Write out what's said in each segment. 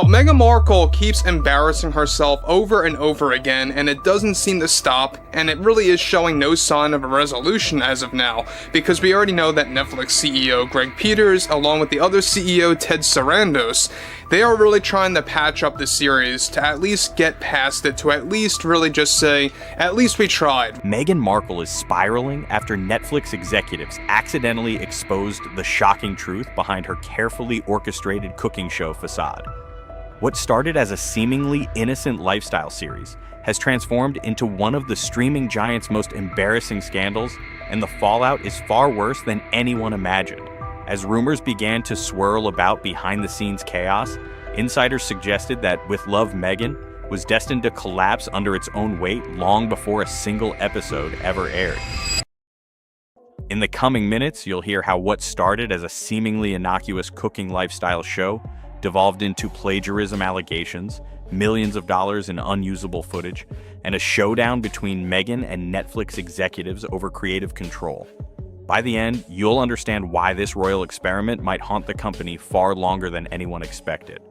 Meghan Markle keeps embarrassing herself over and over again, and it doesn't seem to stop, and it really is showing no sign of a resolution as of now, because we already know that Netflix CEO Greg Peters, along with the other CEO Ted Sarandos, they are really trying to patch up the series to at least get past it, to at least really just say, at least we tried. Meghan Markle is spiraling after Netflix executives accidentally exposed the shocking truth behind her carefully orchestrated cooking show Facade. What started as a seemingly innocent lifestyle series has transformed into one of the streaming giant's most embarrassing scandals, and the fallout is far worse than anyone imagined. As rumors began to swirl about behind-the-scenes chaos, insiders suggested that With Love Meghan was destined to collapse under its own weight long before a single episode ever aired. In the coming minutes, you'll hear how what started as a seemingly innocuous cooking lifestyle show devolved into plagiarism allegations, millions of dollars in unusable footage, and a showdown between Meghan and Netflix executives over creative control. By the end, you'll understand why this royal experiment might haunt the company far longer than anyone expected.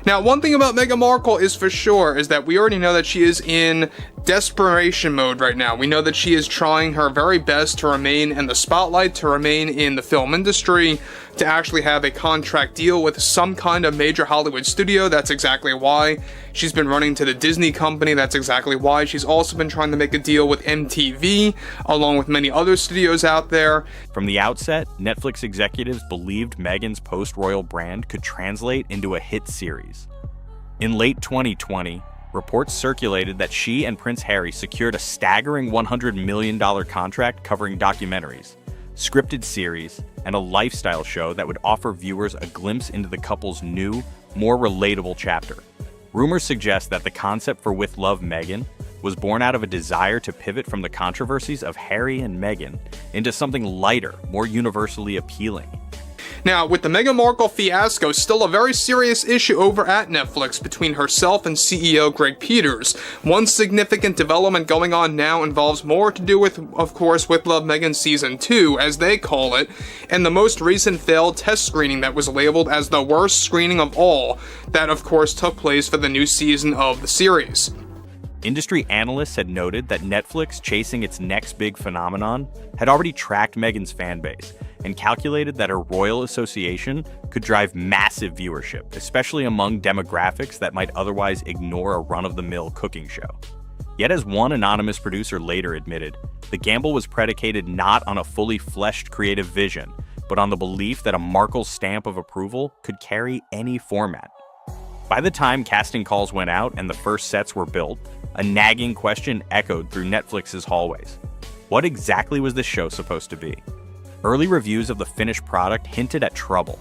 Now, one thing about Meghan Markle is for sure is that we already know that she is in desperation mode right now. We know that she is trying her very best to remain in the spotlight, to remain in the film industry, to actually have a contract deal with some kind of major Hollywood studio. That's exactly why she's been running to the Disney company. That's exactly why she's also been trying to make a deal with MTV, along with many other studios out there. From the outset, Netflix executives believed Meghan's post-royal brand could translate into a hit series. In late 2020, reports circulated that she and Prince Harry secured a staggering $100 million contract covering documentaries, scripted series, and a lifestyle show that would offer viewers a glimpse into the couple's new, more relatable chapter. Rumors suggest that the concept for With Love Meghan was born out of a desire to pivot from the controversies of Harry and Meghan into something lighter, more universally appealing. Now, with the Meghan Markle fiasco still a very serious issue over at Netflix between herself and CEO Greg Peters, one significant development going on now involves more to do with, of course, With Love Meghan Season 2, as they call it, and the most recent failed test screening that was labeled as the worst screening of all, that of course took place for the new season of the series. Industry analysts had noted that Netflix, chasing its next big phenomenon, had already tracked Meghan's fanbase and calculated that her royal association could drive massive viewership, especially among demographics that might otherwise ignore a run-of-the-mill cooking show. Yet, as one anonymous producer later admitted, the gamble was predicated not on a fully fleshed creative vision, but on the belief that a Markle stamp of approval could carry any format. By the time casting calls went out and the first sets were built, a nagging question echoed through Netflix's hallways. What exactly was this show supposed to be? Early reviews of the finished product hinted at trouble.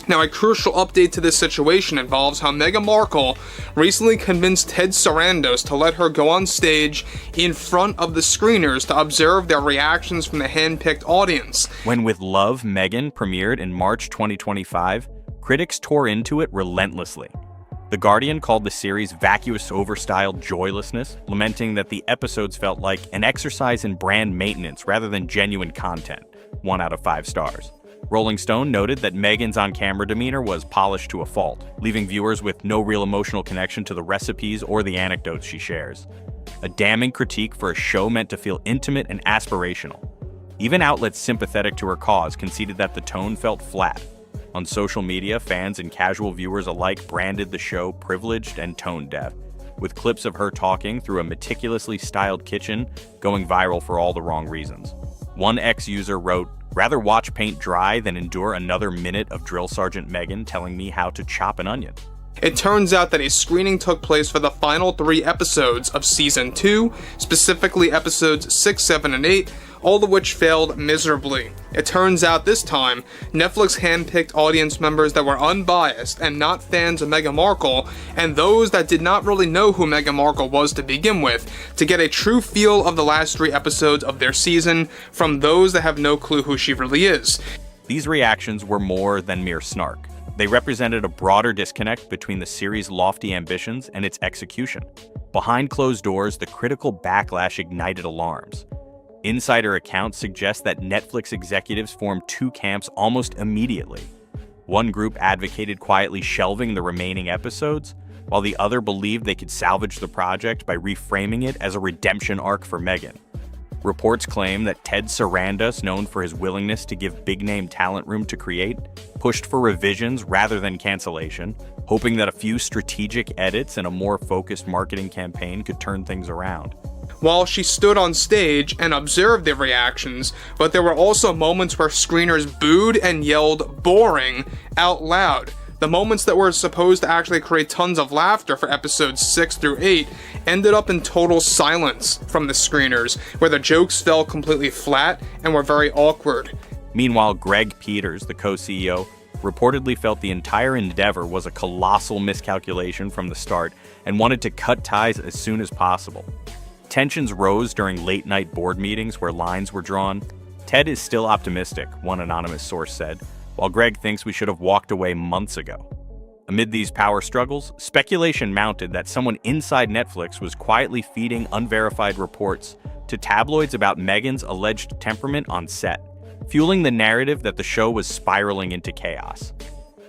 Now, a crucial update to this situation involves how Meghan Markle recently convinced Ted Sarandos to let her go on stage in front of the screeners to observe their reactions from the hand-picked audience. When With Love Meghan premiered in March 2025, critics tore into it relentlessly. The Guardian called the series vacuous overstyled joylessness, lamenting that the episodes felt like an exercise in brand maintenance rather than genuine content, 1 out of 5 stars. Rolling Stone noted that Meghan's on-camera demeanor was polished to a fault, leaving viewers with no real emotional connection to the recipes or the anecdotes she shares. A damning critique for a show meant to feel intimate and aspirational. Even outlets sympathetic to her cause conceded that the tone felt flat. On social media, fans and casual viewers alike branded the show privileged and tone-deaf, with clips of her talking through a meticulously styled kitchen going viral for all the wrong reasons. One ex-user wrote, "Rather watch paint dry than endure another minute of Drill Sergeant Meghan telling me how to chop an onion." It turns out that a screening took place for the final 3 episodes of Season 2, specifically episodes 6, 7, and 8, all of which failed miserably. It turns out this time, Netflix handpicked audience members that were unbiased and not fans of Meghan Markle, and those that did not really know who Meghan Markle was to begin with, to get a true feel of the last 3 episodes of their season from those that have no clue who she really is. These reactions were more than mere snark. They represented a broader disconnect between the series' lofty ambitions and its execution. Behind closed doors, the critical backlash ignited alarms. Insider accounts suggest that Netflix executives formed 2 camps almost immediately. One group advocated quietly shelving the remaining episodes, while the other believed they could salvage the project by reframing it as a redemption arc for Meghan. Reports claim that Ted Sarandos, known for his willingness to give big-name talent room to create, pushed for revisions rather than cancellation, hoping that a few strategic edits and a more focused marketing campaign could turn things around. While she stood on stage and observed the reactions, but there were also moments where screeners booed and yelled "boring" out loud. The moments that were supposed to actually create tons of laughter for episodes 6 through 8 ended up in total silence from the screeners, where the jokes fell completely flat and were very awkward. Meanwhile, Greg Peters, the co-CEO, reportedly felt the entire endeavor was a colossal miscalculation from the start and wanted to cut ties as soon as possible. Tensions rose during late-night board meetings where lines were drawn. Ted is still optimistic, one anonymous source said, while Greg thinks we should have walked away months ago. Amid these power struggles, speculation mounted that someone inside Netflix was quietly feeding unverified reports to tabloids about Meghan's alleged temperament on set, fueling the narrative that the show was spiraling into chaos.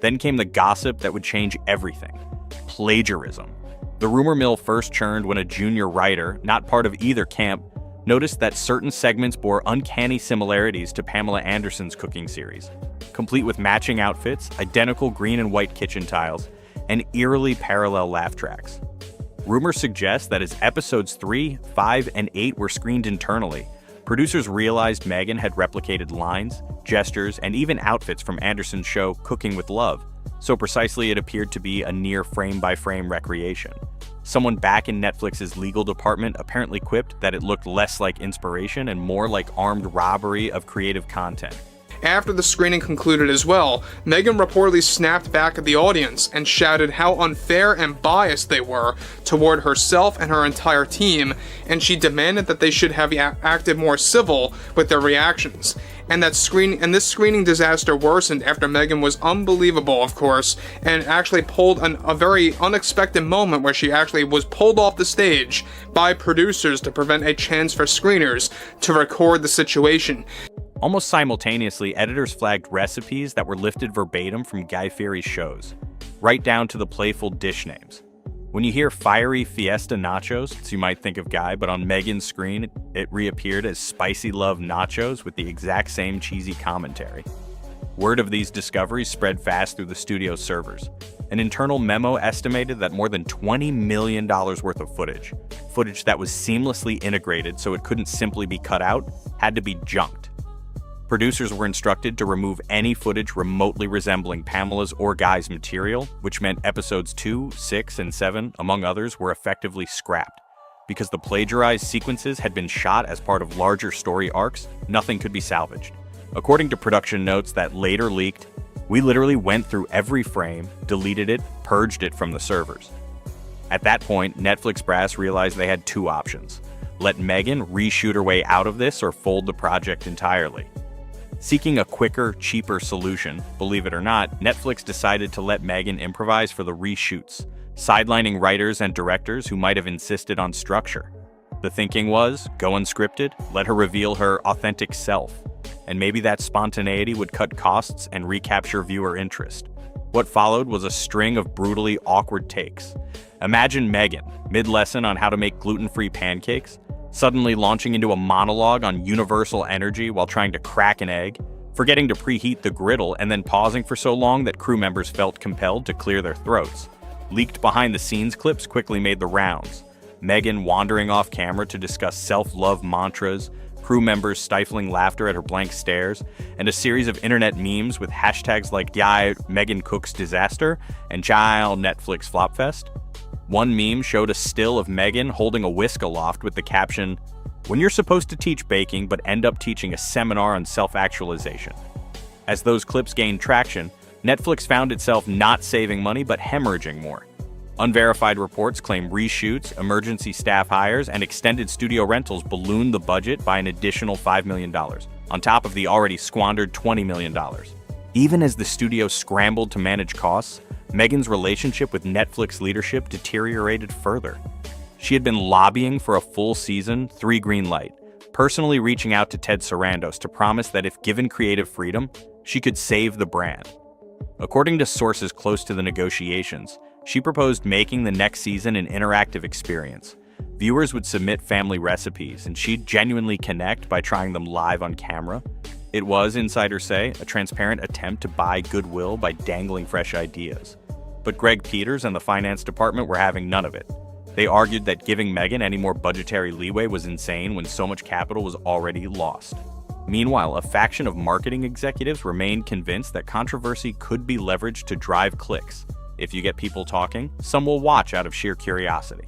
Then came the gossip that would change everything: plagiarism. The rumor mill first churned when a junior writer, not part of either camp, noticed that certain segments bore uncanny similarities to Pamela Anderson's cooking series, complete with matching outfits, identical green and white kitchen tiles, and eerily parallel laugh tracks. Rumors suggest that as episodes 3, 5, and 8 were screened internally, producers realized Meghan had replicated lines, gestures, and even outfits from Anderson's show Cooking with Love, so precisely it appeared to be a near frame-by-frame recreation. Someone back in Netflix's legal department apparently quipped that it looked less like inspiration and more like armed robbery of creative content. After the screening concluded as well, Meghan reportedly snapped back at the audience and shouted how unfair and biased they were toward herself and her entire team, and she demanded that they should have acted more civil with their reactions. And this screening disaster worsened after Meghan was unbelievable, of course, and actually pulled a very unexpected moment where she actually was pulled off the stage by producers to prevent a chance for screeners to record the situation. Almost simultaneously, editors flagged recipes that were lifted verbatim from Guy Fieri's shows, right down to the playful dish names. When you hear fiery fiesta nachos, so you might think of Guy, but on Meghan's screen, it reappeared as spicy love nachos with the exact same cheesy commentary. Word of these discoveries spread fast through the studio servers. An internal memo estimated that more than $20 million worth of footage that was seamlessly integrated so it couldn't simply be cut out, had to be junked. Producers were instructed to remove any footage remotely resembling Pamela's or Guy's material, which meant episodes 2, 6, and 7, among others, were effectively scrapped. Because the plagiarized sequences had been shot as part of larger story arcs, nothing could be salvaged. According to production notes that later leaked, we literally went through every frame, deleted it, purged it from the servers. At that point, Netflix brass realized they had two options: let Meghan reshoot her way out of this or fold the project entirely. Seeking a quicker, cheaper solution, believe it or not, Netflix decided to let Meghan improvise for the reshoots, sidelining writers and directors who might have insisted on structure. The thinking was, go unscripted, let her reveal her authentic self, and maybe that spontaneity would cut costs and recapture viewer interest. What followed was a string of brutally awkward takes. Imagine Meghan, mid-lesson on how to make gluten-free pancakes, suddenly launching into a monologue on universal energy while trying to crack an egg, forgetting to preheat the griddle and then pausing for so long that crew members felt compelled to clear their throats. Leaked behind-the-scenes clips quickly made the rounds. Meghan wandering off camera to discuss self-love mantras, crew members stifling laughter at her blank stares, and a series of internet memes with hashtags like "Yeah, Meghan cooks disaster" and "Child Netflix flopfest." One meme showed a still of Meghan holding a whisk aloft with the caption, "When you're supposed to teach baking but end up teaching a seminar on self-actualization." As those clips gained traction, Netflix found itself not saving money but hemorrhaging more. Unverified reports claim reshoots, emergency staff hires, and extended studio rentals ballooned the budget by an additional $5 million, on top of the already squandered $20 million. Even as the studio scrambled to manage costs, Meghan's relationship with Netflix leadership deteriorated further. She had been lobbying for a full season, 3 green light, personally reaching out to Ted Sarandos to promise that if given creative freedom, she could save the brand. According to sources close to the negotiations, she proposed making the next season an interactive experience. Viewers would submit family recipes, and she'd genuinely connect by trying them live on camera. It was, insiders say, a transparent attempt to buy goodwill by dangling fresh ideas. But Greg Peters and the finance department were having none of it. They argued that giving Meghan any more budgetary leeway was insane when so much capital was already lost. Meanwhile, a faction of marketing executives remained convinced that controversy could be leveraged to drive clicks. If you get people talking, some will watch out of sheer curiosity.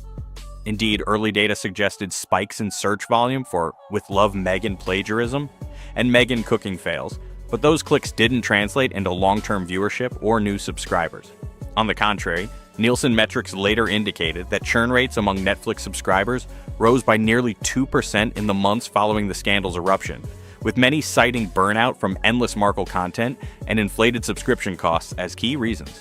Indeed, early data suggested spikes in search volume for "With Love Meghan plagiarism" and "Meghan cooking fails," but those clicks didn't translate into long-term viewership or new subscribers. On the contrary, Nielsen metrics later indicated that churn rates among Netflix subscribers rose by nearly 2% in the months following the scandal's eruption, with many citing burnout from endless Markle content and inflated subscription costs as key reasons.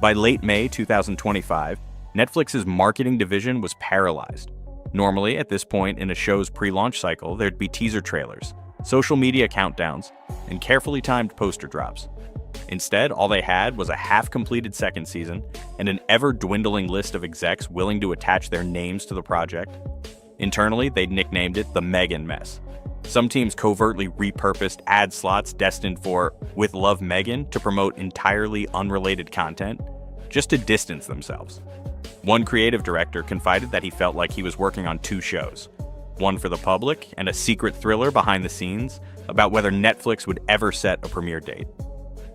By late May 2025, Netflix's marketing division was paralyzed. Normally, at this point in a show's pre-launch cycle, there'd be teaser trailers, social media countdowns, and carefully timed poster drops. Instead, all they had was a half-completed second season and an ever-dwindling list of execs willing to attach their names to the project. Internally, they'd nicknamed it the Meghan mess. Some teams covertly repurposed ad slots destined for "With Love Meghan" to promote entirely unrelated content, just to distance themselves. One creative director confided that he felt like he was working on two shows, one for the public and a secret thriller behind the scenes about whether Netflix would ever set a premiere date.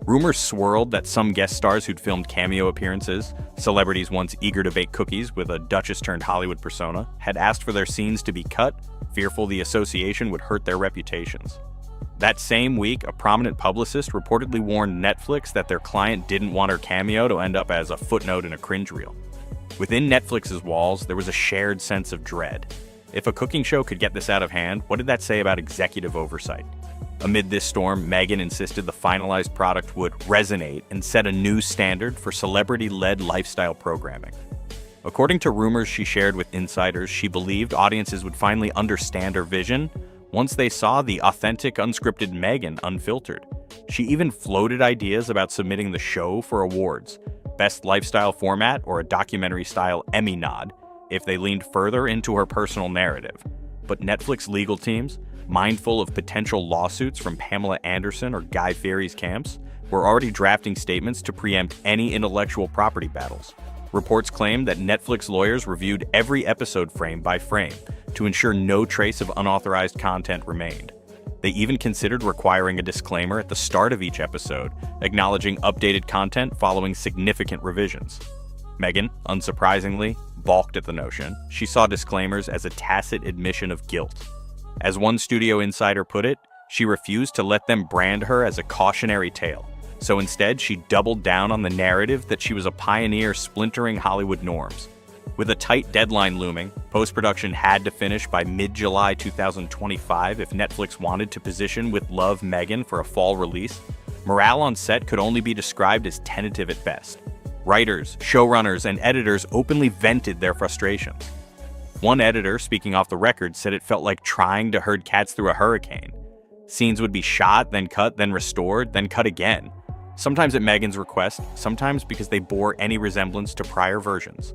Rumors swirled that some guest stars who'd filmed cameo appearances, celebrities once eager to bake cookies with a Duchess-turned-Hollywood persona, had asked for their scenes to be cut, fearful the association would hurt their reputations. That same week, a prominent publicist reportedly warned Netflix that their client didn't want her cameo to end up as a footnote in a cringe reel. Within Netflix's walls, there was a shared sense of dread. If a cooking show could get this out of hand, what did that say about executive oversight? Amid this storm, Meghan insisted the finalized product would resonate and set a new standard for celebrity-led lifestyle programming. According to rumors she shared with insiders, she believed audiences would finally understand her vision once they saw the authentic, unscripted Meghan unfiltered. She even floated ideas about submitting the show for awards, Best Lifestyle Format or a documentary-style Emmy nod, if they leaned further into her personal narrative. But Netflix legal teams, mindful of potential lawsuits from Pamela Anderson or Guy Fieri's camps, were already drafting statements to preempt any intellectual property battles. Reports claim that Netflix lawyers reviewed every episode frame by frame to ensure no trace of unauthorized content remained. They even considered requiring a disclaimer at the start of each episode, acknowledging updated content following significant revisions. Meghan, unsurprisingly, balked at the notion. She saw disclaimers as a tacit admission of guilt. As one studio insider put it, she refused to let them brand her as a cautionary tale. So instead, she doubled down on the narrative that she was a pioneer splintering Hollywood norms. With a tight deadline looming, post-production had to finish by mid-July 2025 if Netflix wanted to position With Love Meghan for a fall release. Morale on set could only be described as tentative at best. Writers, showrunners, and editors openly vented their frustrations. One editor, speaking off the record, said it felt like trying to herd cats through a hurricane. Scenes would be shot, then cut, then restored, then cut again. Sometimes at Meghan's request, sometimes because they bore any resemblance to prior versions.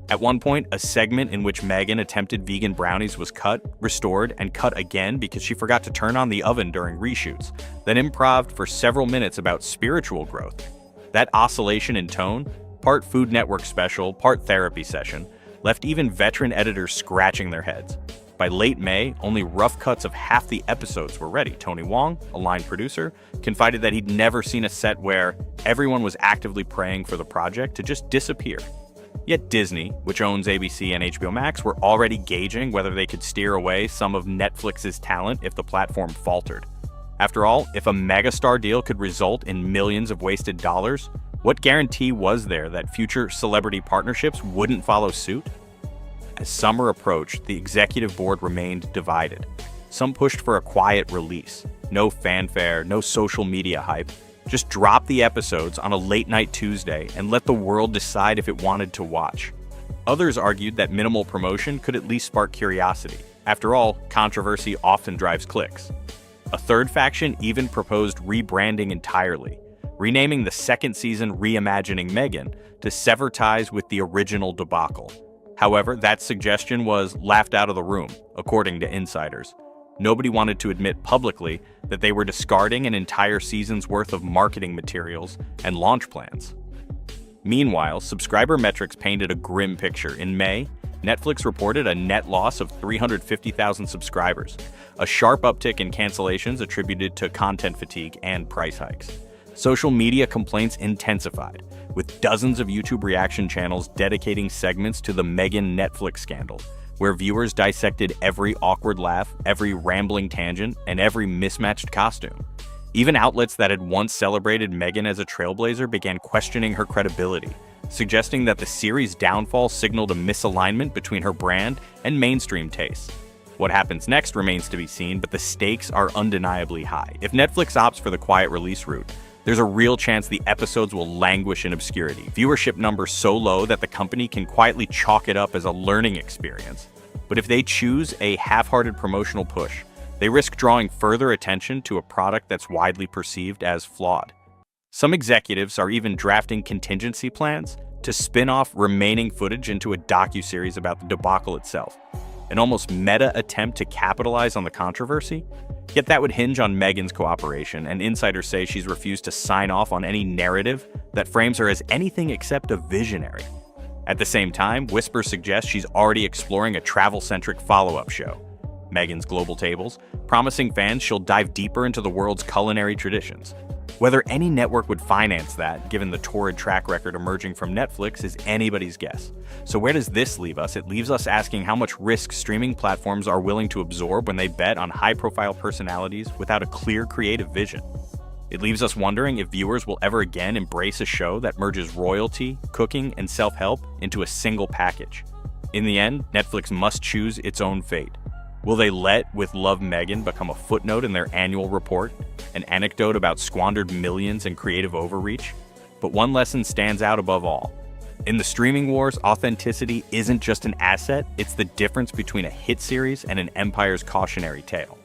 At one point, a segment in which Meghan attempted vegan brownies was cut, restored, and cut again because she forgot to turn on the oven during reshoots, then improv'd for several minutes about spiritual growth. That oscillation in tone, part Food Network special, part therapy session, left even veteran editors scratching their heads. By late May, only rough cuts of half the episodes were ready. Tony Wong, a line producer, confided that he'd never seen a set where everyone was actively praying for the project to just disappear. Yet Disney, which owns ABC and HBO Max, were already gauging whether they could steer away some of Netflix's talent if the platform faltered. After all, if a megastar deal could result in millions of wasted dollars, what guarantee was there that future celebrity partnerships wouldn't follow suit? As summer approached, the executive board remained divided. Some pushed for a quiet release. No fanfare, no social media hype. Just drop the episodes on a late-night Tuesday and let the world decide if it wanted to watch. Others argued that minimal promotion could at least spark curiosity. After all, controversy often drives clicks. A third faction even proposed rebranding entirely, renaming the second season Reimagining Meghan to sever ties with the original debacle. However, that suggestion was laughed out of the room, according to insiders. Nobody wanted to admit publicly that they were discarding an entire season's worth of marketing materials and launch plans. Meanwhile, subscriber metrics painted a grim picture. In May, Netflix reported a net loss of 350,000 subscribers, a sharp uptick in cancellations attributed to content fatigue and price hikes. Social media complaints intensified, with dozens of YouTube reaction channels dedicating segments to the Meghan Netflix scandal, where viewers dissected every awkward laugh, every rambling tangent, and every mismatched costume. Even outlets that had once celebrated Meghan as a trailblazer began questioning her credibility, suggesting that the series' downfall signaled a misalignment between her brand and mainstream tastes. What happens next remains to be seen, but the stakes are undeniably high. If Netflix opts for the quiet release route, there's a real chance the episodes will languish in obscurity, viewership numbers so low that the company can quietly chalk it up as a learning experience. But if they choose a half-hearted promotional push, they risk drawing further attention to a product that's widely perceived as flawed. Some executives are even drafting contingency plans to spin off remaining footage into a docuseries about the debacle itself, an almost meta attempt to capitalize on the controversy. Yet that would hinge on Meghan's cooperation, and insiders say she's refused to sign off on any narrative that frames her as anything except a visionary. At the same time, whispers suggest she's already exploring a travel-centric follow-up show, Meghan's Global Tables, promising fans she'll dive deeper into the world's culinary traditions. Whether any network would finance that, given the torrid track record emerging from Netflix, is anybody's guess. So where does this leave us? It leaves us asking how much risk streaming platforms are willing to absorb when they bet on high-profile personalities without a clear creative vision. It leaves us wondering if viewers will ever again embrace a show that merges royalty, cooking, and self-help into a single package. In the end, Netflix must choose its own fate. Will they let With Love Meghan become a footnote in their annual report, an anecdote about squandered millions and creative overreach? But one lesson stands out above all. In the streaming wars, authenticity isn't just an asset, it's the difference between a hit series and an empire's cautionary tale.